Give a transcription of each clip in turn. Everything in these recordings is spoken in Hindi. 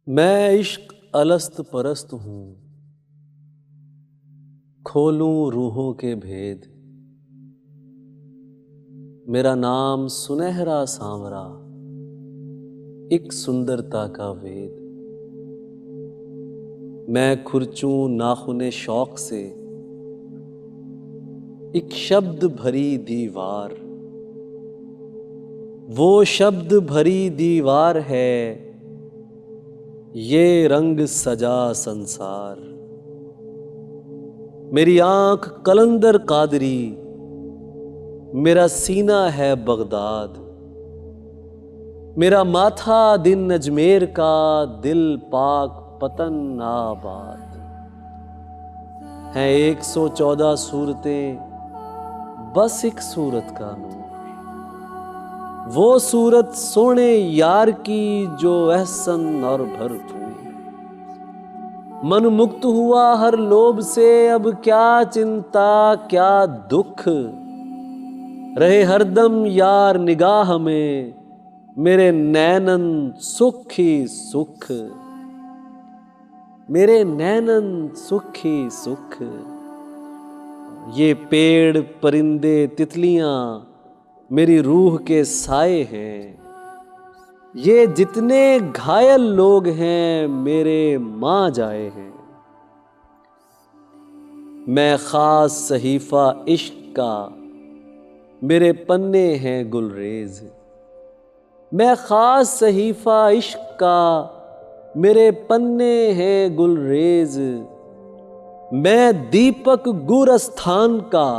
मैं इश्क अलस्त परस्त हूँ, खोलूं रूहों के भेद। मेरा नाम सुनहरा सांवरा, एक सुंदरता का वेद। मैं खुरचूं नाखुने शौक से, एक शब्द भरी दीवार। वो शब्द भरी दीवार है, ये रंग सजा संसार। मेरी आंख कलंदर कादरी, मेरा सीना है बगदाद। मेरा माथा दिन अजमेर का, दिल पाक पतन आबाद। हैं 114 सूरतें, बस एक सूरत का नूर। वो सूरत सोने यार की, जो एहसन और भरपूर। मन मुक्त हुआ हर लोभ से, अब क्या चिंता क्या दुख। रहे हरदम यार निगाह में, मेरे नैनन सुख ही सुख। मेरे नैनन सुख ही सुख। ये पेड़ परिंदे तितलियां मेरी रूह के साए हैं। ये जितने घायल लोग हैं, मेरे मां जाए हैं। मैं खास सहीफा इश्क का, मेरे पन्ने हैं गुलरेज। मैं खास सहीफा इश्क का, मेरे पन्ने हैं गुलरेज। मैं दीपक गुरस्थान का,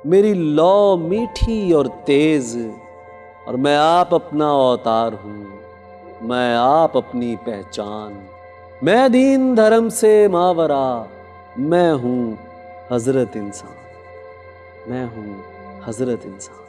मेरी लौ मीठी और तेज। और मैं आप अपना अवतार हूँ, मैं आप अपनी पहचान। मैं दीन धर्म से मावरा, मैं हूँ हजरत इंसान। मैं हूँ हजरत इंसान।